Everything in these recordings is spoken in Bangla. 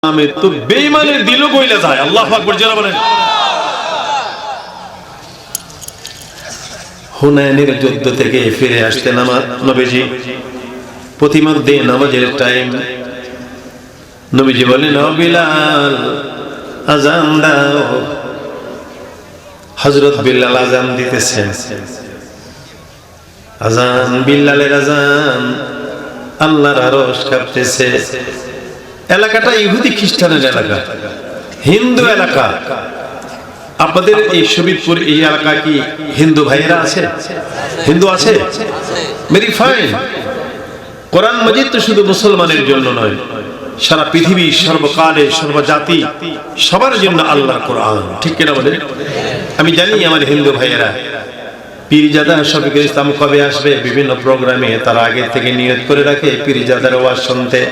আমের তো বেঈমানের দিলও গইলা যায়। আল্লাহু আকবার যারা বলেন। হুনাইনের যুদ্ধ থেকে ফিরে আসতেন আমার নবীজি, প্রতিমধ্যে নামাজের টাইম। নবীজি বলেন, ও বিলাল আযান দাও। হযরত বিলাল আযান দিতেছেন। আযান, বিলালের আযান, আল্লাহর আরশ কাঁপতেছে। এলাকাটা ইহুদি খ্রিস্টানের এলাকা, হিন্দু এলাকা। আপনাদের এই শরীফপুর এই এলাকা কি হিন্দু ভাইয়েরা আছে? হিন্দু আছে? Very fine. কোরআন মাজিদ তো শুধু মুসলমানের জন্য নয়, সারা পৃথিবী, সর্বকালে, সর্বজাতি, সবার জন্য আল্লাহর কোরআন। ঠিক কিনা বলে? আমি জানি আমার হিন্দু ভাইয়েরা পীরজাদা শফিকুল ইসলাম কবে আসবে, বিভিন্ন প্রোগ্রামে তারা আগে থেকে নিয়ত করে রাখে পীরজাদার ওয়াজ শুনতে।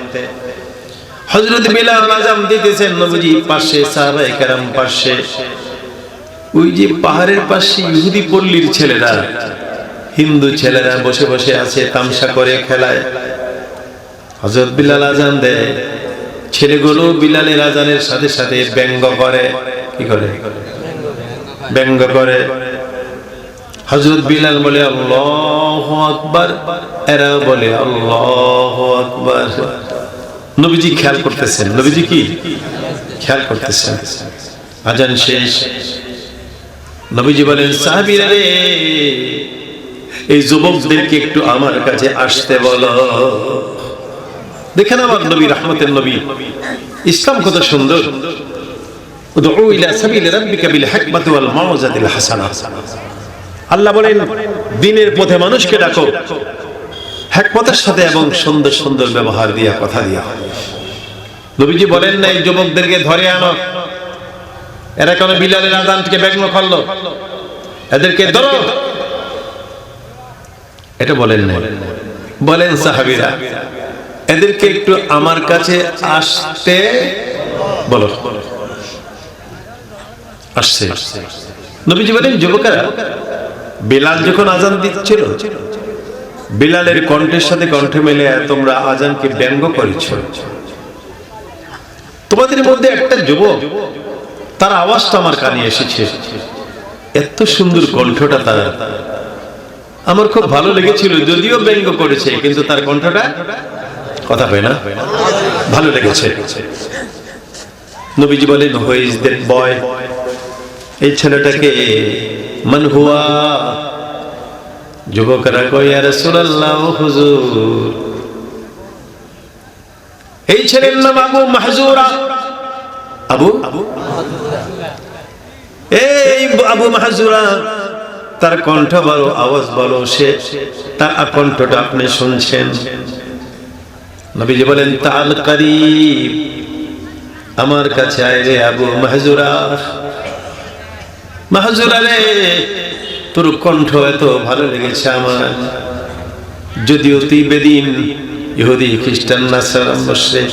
হযরত বিলাল আযান দিতেছেন, নবীজি পাশে, সাহাবায়ে কেরাম পাশে। ওই যে পাহাড়ের পাশে ইহুদি পল্লীর ছেলেরা, হিন্দু ছেলেরা বসে বসে আছে, তামসা করে, খেলায়। হযরত বিলাল আযান দেয়, ছেলেগুলো বিলালের আযানের সাথে সাথে ব্যঙ্গ করে। কি করে? ব্যঙ্গ করে। হযরত বিলাল বলে আল্লাহু আকবার, এরা বলে আল্লাহু আকবার। নবীজি খেয়াল করতেছেন। নবীজি কি খেয়াল করতেছেন? আযান শেষ। নবীজি বলেন, সাহাবীরা রে, এই যুবকদেরকে একটু আমার কাছে আসতে বলো। দেখেন আমার নবী, রহমতের নবী, ইসলাম কত সুন্দর। উদউ ইলা সাবিলি রাব্বিকা বিল হিকমাতি ওয়াল মাউযাতিল হাসানাহ। আল্লাহ বলেন, দ্বীনের পথে মানুষকে ডাকো হিকমতের সাথে এবং সুন্দর সুন্দর ব্যবহার দিয়া, কথা দিয়া। নবীজি বলেন না এই যুবকদেরকে ধরে আনো, এরা কেন বিলালের আযানকে ব্যঙ্গ করলো, এদেরকে ধরো, এটা বলেন না। বলেন সাহাবীরা, এদেরকে একটু আমার কাছে আসতে বলো। আসছে। নবীজি বলেন, যুবকেরা, বিলাল যখন আযান দিচ্ছিল, বিলালের কণ্ঠের সাথে কণ্ঠ মিলে তোমরা আযানকে ব্যঙ্গ করেছো। তোমাদের মধ্যে একটা যুবক, তার আওয়াজটা আমার কানে এসেছে, এত সুন্দর কণ্ঠটা তার, আমার খুব ভালো লেগেছিল। যদিও ব্যঙ্গ করেছে, কিন্তু তার কণ্ঠটা, কথা হয় না, ভালো লেগেছে। নবীজি বলেন, হু ইজ দ্যাট বয়? এই ছেলেটাকে মান হুয়া? যুবকেরা কয়, ইয়া রাসূলুল্লাহ, হুজুর, এই ছেলের নাম আবু মাহজুরা। আবু এই আবু মাহজুরা, তার কণ্ঠ বলো, আওয়াজ বলো, সে তার কণ্ঠটা আপনি শুনছেন। নবীজি বলেন, তাল করিব, আমার কাছে আয় রে আবু মাহজুরা। মাহজুরা রে, তোর কণ্ঠ এত ভালো লেগেছে আমার, যদিও তুই বেদিন, ইহুদি, খ্রিস্টান, নাসারা, মুশরিক।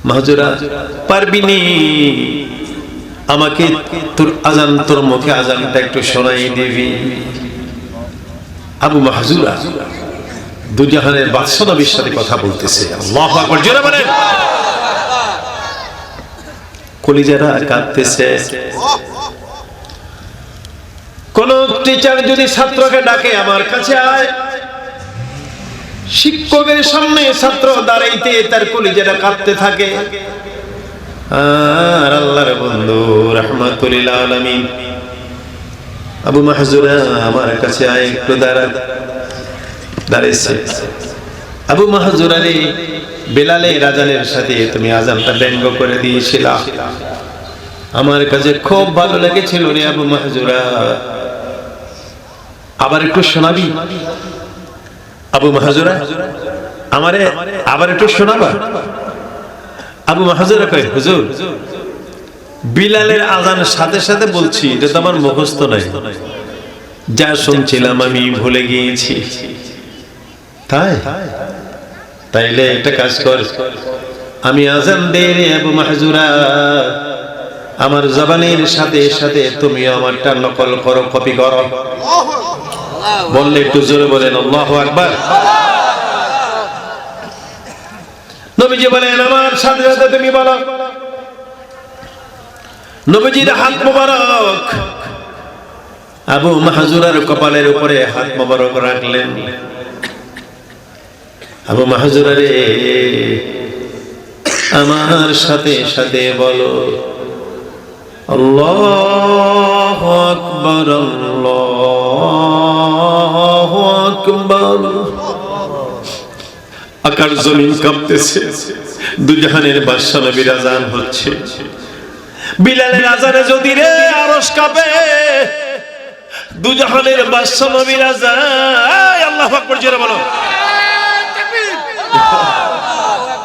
মাহজুরা, পারবিনি আমাকে তোর আযান, তোর মুখে আযানটা একটু শোনাই দিবি? আবু মাহজুরা দুজাহানের বাদশা নবীর সাথে কথা বলতেছে। আল্লাহু আকবার জোরে বলেন। কলিজারা কাঁদতেছে। কোন টিচার যদি ছাত্রকে ডাকে, আমার কাছে আয়, শিক্ষকের সামনে ছাত্র দাঁড়াইতে তার কলিজাটা কাঁদতে থাকে। আর আল্লাহর বন্ধু রাহমাতুল লিল আলামিন আবু মাহজুরা, আমার কাছে আয়, একটু দাঁড়াইছে। আবু মাহজুরা রে, বিলালের আযানের সাথে তুমি আযানটা ব্যঙ্গ করে দিয়েছিলা, আমার কাছে খুব ভালো লেগেছিল রে আবু মাহজুরা, আবার একটু শোনাবি? আবু মাহজুরা, আমারে আবার একটু শোনাবা? আবু মাহজুরা কয়, হুজুর, বিলালের আযানের সাথে সাথে বলছি, এটা তো আমার মুখস্থ নাই, যা শুনছিলাম আমি ভুলে গিয়েছি। তাইলে একটা কাজ কর, আমি আযান দেই রে আবু মাহজুরা, আমার জবানের সাথে সাথে তুমি আমারটা নকল করো, কপি করো। বললে একটু জোরে বলেন আল্লাহু আকবার। নবীজি বলেন আমার সাথে সাথে তুমি বলো। নবীজির হাত মোবারক আবু মাহজুরার কপালের উপরে হাত মোবারক রাখলেন। আবু মাহজুরা রে, আমার সাথে সাথে বলো আল্লাহু আকবার, আল্লাহু আকবার। আকাশ জমিন কাঁপতেছে, দুজাহানের বাদশা নবীর আযান হচ্ছে। বিলালের আযানে যদি রে আরশ কাঁপে, দুজাহানের বাদশা নবীর আযান। আল্লাহু আকবার জোরে বলো।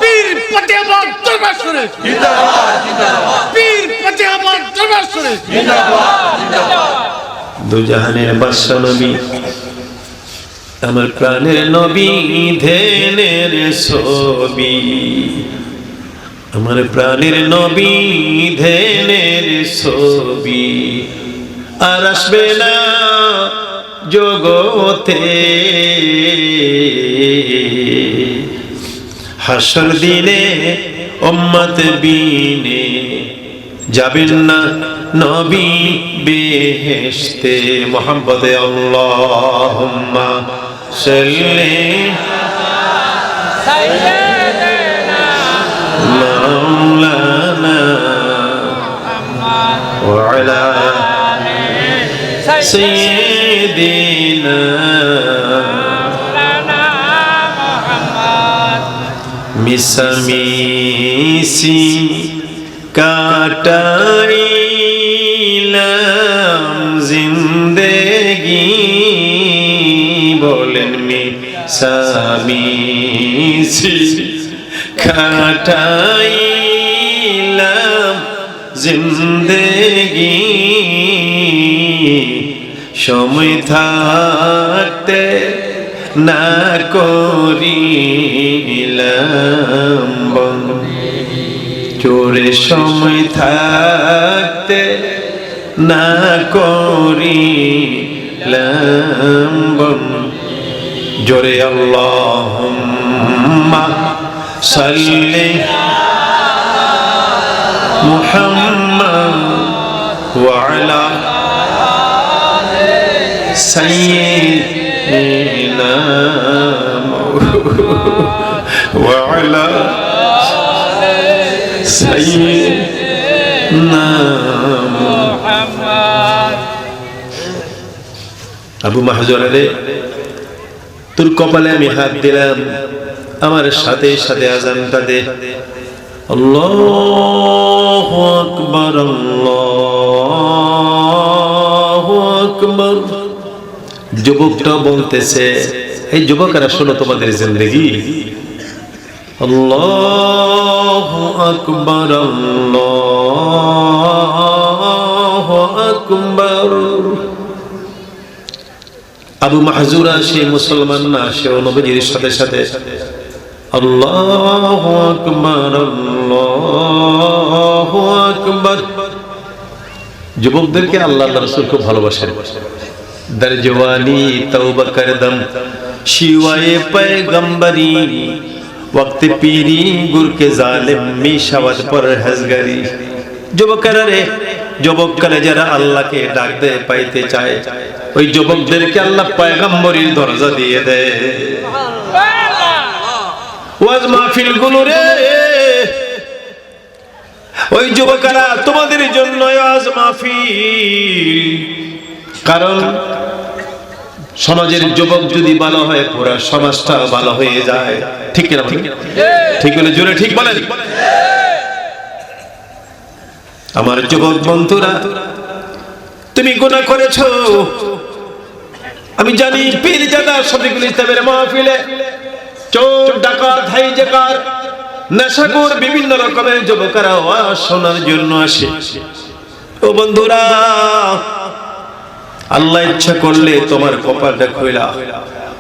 পীর ফতেহাবাদ দরবার শরীফ জিন্দাবাদ, জিন্দাবাদ। পীর ফতেহাবাদ দরবার শরীফ জিন্দাবাদ, জিন্দাবাদ। দুজাহানের বাদশা নবী, আমার প্রাণের নবী, ধ্যানের ছবি। আমার প্রাণের নবী, ধ্যানের ছবি। আর আসবে না জগতে, হাসর দিনে উম্মত বিনে যাবেন না নবী বেহেশতে। মুহাম্মদে আল্লাহুম্মা সাল্লি সাইয়্যিদিনা মাওলানা ওয়া আলা সাইয়্যিদিনা মিসামিসি কাটাইলাম জিন্দেগি। বলেন মিসামিসি কাটাইলাম জিন্দেগি। সময় থাকতে না করিলাম চোরে, সময় থাকতে না করিলাম জোরে। আল্লাহুম্মা সাল্লি মুহাম্মাদ ওয়া আলা সাইয়্যিদিনা ওয়া আলা সাইয়্যিদিনা মুহাম্মদ। আবু মাহজুরা রে, তোর কপালে আমি হাত দিলাম, আমার সাথে সাথে আযানটা দে। আল্লাহু আকবার, আল্লাহু আকবার। যুবকটা বলতেছে, এই যুবকেরা শোনো তোমাদের জিন্দেগি। আল্লাহু আকবার, আল্লাহু আকবার। আবু মাহজুরা সে মুসলমান না, সেও নবীজির সাথে সাথে আল্লাহু আকবার, আল্লাহু আকবার। যুবকদেরকে আল্লাহ রাসূল খুব ভালোবাসেন। দর জওয়ানি তওবা করদম শিওয়ায়ে पैगंबरी, वक्त पीरी गुर के जालिम मी शवद पर हजगरी। যুবকেরা রে, যুবককালে যারা আল্লাহকে ডাক দেয়, পাইতে চায়, ওই যুবকদেরকে আল্লাহ পয়গম্বরীর দরজা দিয়ে দেয়। ওয়াজ মাহফিল গুলো রে, ওই যুবকেরা তোমাদের জন্য ওয়াজ মাহফিল। কারণ সমাজের যুবক যদি ভালো হয়, পুরো সমাজটা ভালো হয়ে যায়। ঠিক কিনা? ঠিক বলে জোরে ঠিক বলেন। আমার যুবক বন্ধুরা, তুমি গুনাহ করেছো আমি জানি। পীরজাদা শফিকুল ইসলামের মাহফিলে চোর ডাকাত হাইজ্যাকার নেশাখোর বিভিন্ন রকমের যুবকেরা ওয়াজ শোনার জন্য আসে। ও বন্ধুরা, আল্লাহ ইচ্ছা করলে তোমার কপালটা খোলা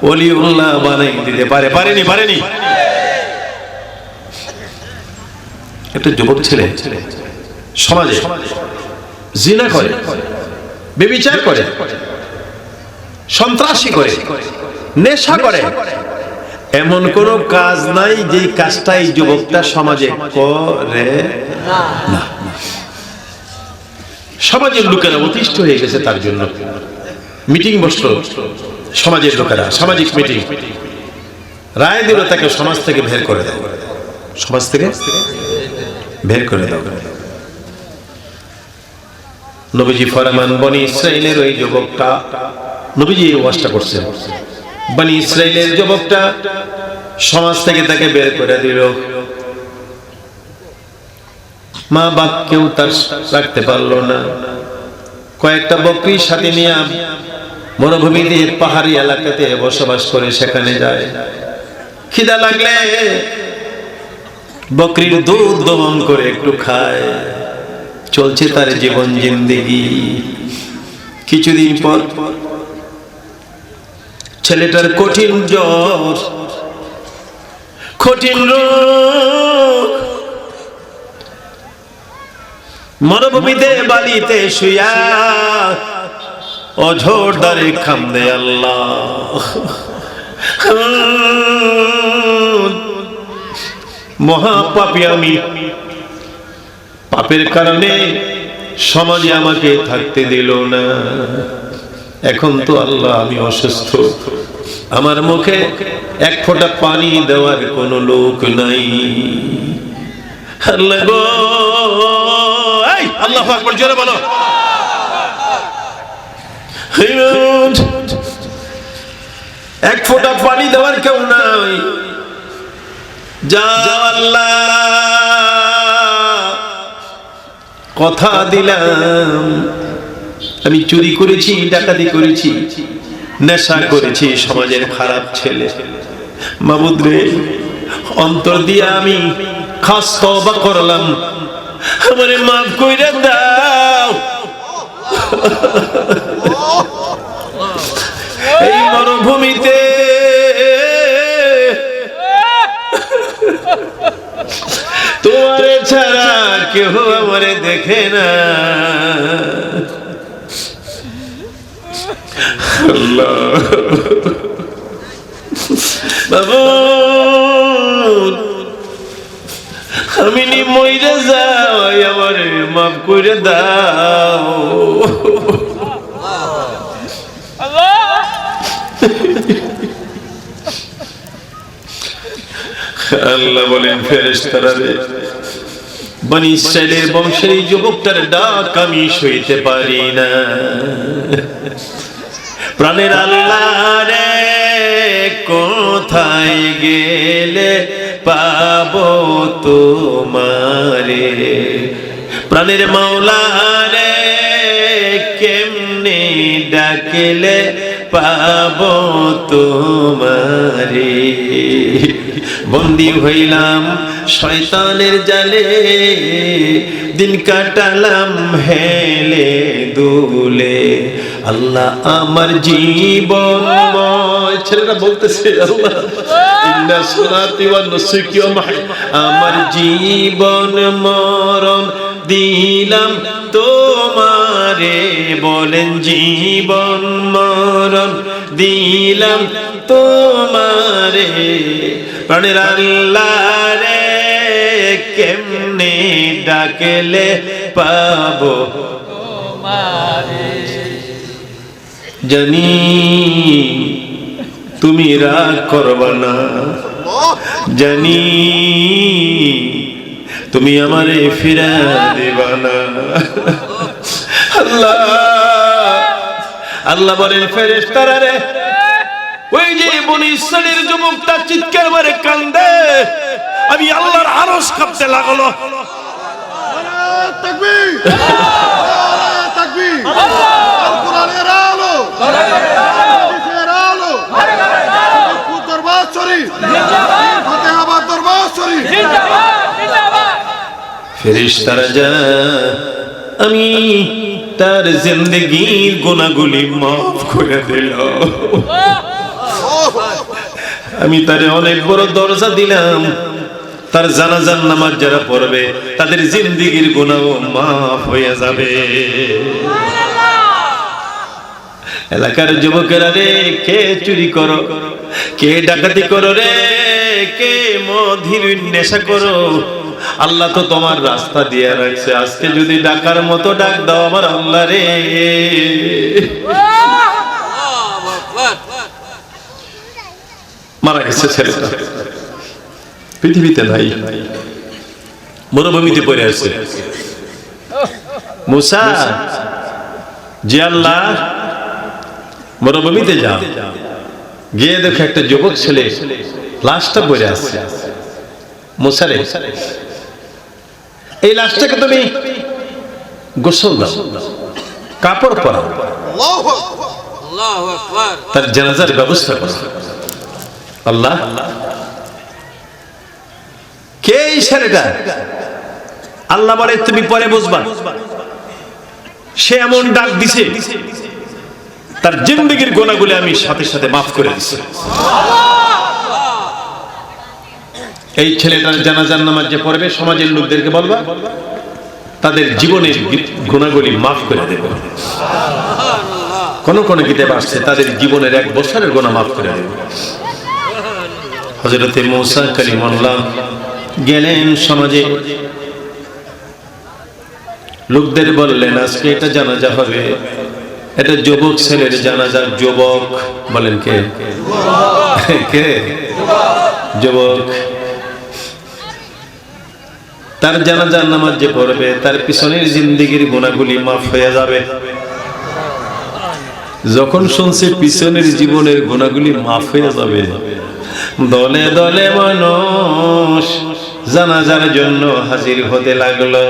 ওলিউল্লাহ বানাই দিতে পারে। পারেনি? পারেনি? একটা যুবক ছেলে সমাজে জিনা করে, ব্যভিচার করে, সন্ত্রাসী করে, নেশা করে, এমন কোন কাজ নাই যে কাজটা এই যুবকটা সমাজে করে না। সমাজের লোকেরা অতিষ্ঠ হয়ে গেছে তার জন্য। মিটিং বসলো সমাজের লোকেরা, সামাজিক মিটিং, রায় দিল তাকে সমাজ থেকে বের করে দাও, সমাজ থেকে বের করে দাও। নবীজি ফরমান, বনি ইসরাইলের ওই যুবকটা, নবীজি এই ওয়াজটা করছেন, বনি ইসরাইলের যুবকটা সমাজ থেকে তাকে বের করে দিল। মা বাপ কেউ তার রাখতে পারলো না। কয়েকটা বকরির সাথে নিয়ে মরুভূমিতে পাহাড়ি এলাকাতে বসবাস করে সেখানে যায়। খিদা লাগলে বকরির দুধ দমন করে একটু খায়। চলছে তার জীবন জিন্দেগি। কিছুদিন পর ছেলেটার কঠিন জ্বর, কঠিন রোগ, মরুভূমিতে বালিতে শুয়া অঝোর দ্বারে খামদে আল্লাহ, মহাপাপী আমি, পাপের কারণে সমাজে আমাকে থাকতে দিল না। এখন তো আল্লাহ আমি অসুস্থ, আমার মুখে এক ফোঁটা পানি দেওয়ার কোনো লোক নাই। আল্লাহ গো, আল্লাহু আকবার জোরে বলো। এক ফোঁটা পানি দেওয়ার কেউ নাই। যা আল্লাহ, কথা দিলাম, আমি চুরি করেছি, ডাকাতি করেছি, নেশা করেছি, সমাজের খারাপ ছেলে। মাবুদ রে, অন্তর দিয়ে আমি খাস তওবা করলাম, আমারে মাফ কইরা দাও। এই মরুভূমিতে তোমারে ছাড়া কেউ আমারে দেখে না। আল্লাহ বাবু, আমি নি মইরা যাই, আমারে মাফ করে দাও। আল্লাহ বলেন, ফেরেশতারা রে, বনি ইসরাইলের বংশের এই যুবকটার ডাক আমি সইতে পারি না। প্রাণের আল্লাহ রে, কোথায় গেলে পাবো তোমারে? প্রাণের মাওলা রে, কেমনে ডাকলে পাবো তোমারে? বন্দী হইলাম শয়তানের জালে, দিন কাটালাম হেলে দুলে। আল্লাহ আমার জীবনময়, ছেলেরা বলতেছে আল্লাহ ইন্না সলাতি ওয়া নুসুকি ওয়া মাহইয়া, আমার জীবন মরণ দিলাম তোমারে। বলেন, জীবন মরণ দিলাম তোমারে। প্রাণের আল্লাহ রে, কেমনে ডাকলে পাবো তোমারে? জানি তুমি রাগ করবা না, জানি তুমি আমারে ফিরা দিবা না। আল্লাহ আল্লাহ বলেন, ফেরেশতারা রে, ওই যে বনি ইসরাইলের যুবকটা চিৎকার করে কান্দে, আমি আল্লাহর আরশ কাঁপতে লাগলো। তাকবীর, তাকবীর, আল কোরআনের আলো, হাদিসের আলো, দরবার শরীফ, ফাতিহা দরবার শরীফ। ফেরেশতারা যা, আমি তার জিন্দেগীর গুনাহগুলি মাফ করে দিল। আমি তারে অনেক বড় দরজা দিলাম, তার জানাজার নামাজ যারা পড়বে তাদের জিন্দেগীর গুনাহ মাফ হয়ে যাবে। এলাকার যুবকেরা রে, কে চুরি করো, কে ডাকাতি করো রে, কে মদির নেশা করো, আল্লাহ তো তোমার রাস্তা দিয়ে রাখছে, আজকে যদি ডাকার মতো ডাক দাও আমার আল্লাহ রে। মারা গেছে ছেলেটা, পৃথিবীতে নাই, মরুভূমিতে পড়ে আছে। মুসা, যে আল্লাহ মরুভূমিতে যাও, গিয়ে দেখো একটা যুবক ছেলে লাশটা পড়ে আছে। মুসা রে, এই লাশটাকে তুমি গোসল দাও, কাপড় পরাও, তার জানাজার ব্যবস্থা করো। আল্লাহ, কে এই ছেলেটা? আল্লাহ বলে তুমি পরে বুঝবা। সে এমন ডাক দিছে, তার জিন্দেগীর গুনাহগুলো আমি সাথে সাথে মাফ করে দিছি। এই ছেলেটার জানাজার নামাজ যে পড়বে, সমাজের লোকদেরকে বলবা তাদের জীবনের গুনাহগুলি মাফ করে দেবে। কোন কোন কিতাবে আসছে তাদের জীবনের 1 বছরের গুনাহ মাফ করে দেবে। হযরত মুসা কালিমুল্লাহ গেলেন সমাজে, লোকদের বললেন আজকে এটা জানাজা হবে, এটা যুবক ছেলের জানাজা। যুবক বলেন কে? কে? যুবক। তার জানাজার নামাজ যে পড়বে, তার পিছনের জিন্দেগীর গুনাহগুলি মাফ হয়ে যাবে। যখন শুনছে পিছনের জীবনের গুনাহগুলি মাফ হয়ে যাবে, দলে দলে মানুষ জানাজার জন্য হাজির হতে লাগলো।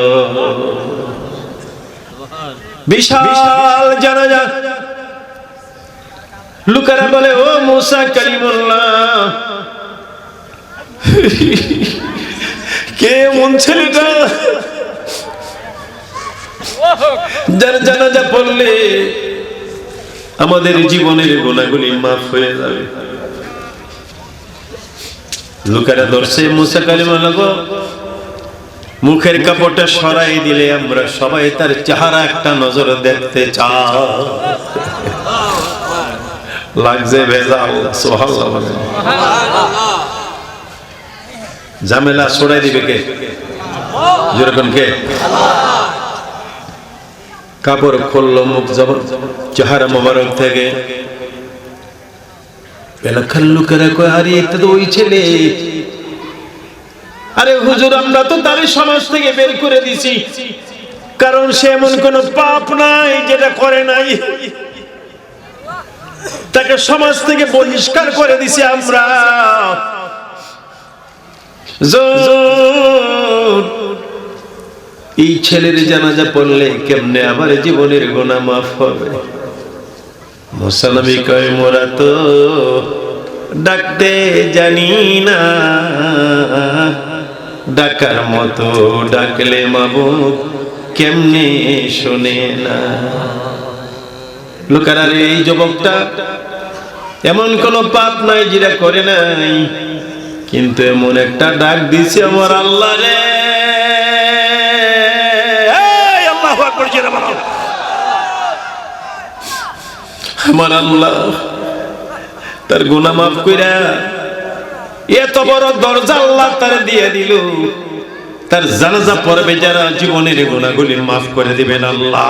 বিশাল জানাজা। লোকেরা বলে, ও মুসা কালিমুল্লাহ, কে এমন ছেলেটা যার জানাজা পড়লে আমাদের জীবনের গুনাহগুলি মাফ হয়ে যাবে? লোকেরা ধরছে মুসা কালিমুল্লাহ গো, মুখের কাপড়টা সরাই দিলে আমরা সবাই তার চেহারা একটা নজর দেখতে চাই। লাগছে ভেজাল। সুবহানাল্লাহ। ঝামেলা সরাই দিবে কে? যেরকম কে? কাপড় খুললো, মুখ জবর চেহারা মোবারক থেকে। এলাকার লোকেরা কয়, আরে এটা তো ওই ছেলে। আরে হুজুর, আমরা তো তার সমাজ থেকে বের করে দিছি, কারণ সে এমন কোন পাপ নাই যেটা করে নাই। তাকে সমাজ থেকে বহিষ্কার করে দিছি আমরা। এই ছেলের জানাজা পড়লে কেমনে আমার জীবনের গুনাহ মাফ হবে? মুসা নবী কয়, মোরা তো ডাকতে জানি না, ডাকার মতো ডাকলে মাবুদ কেমনে শোনে না। লোকেরা, এই যুবকটা এমন কোন পাপ নাই যেটা করে নাই, কিন্তু এমন একটা ডাক দিছে আমার আল্লাহ রে। আল্লাহু আকবার জোরে বলো। আমার আল্লাহ তার গুনাহ মাফ কইরা এত বড় দরজা আল্লাহ তার দিয়ে দিল, তার জানাজা পড়বে যারা, জীবনের গুনাহগুলি মাফ করে দিবেন আল্লাহ।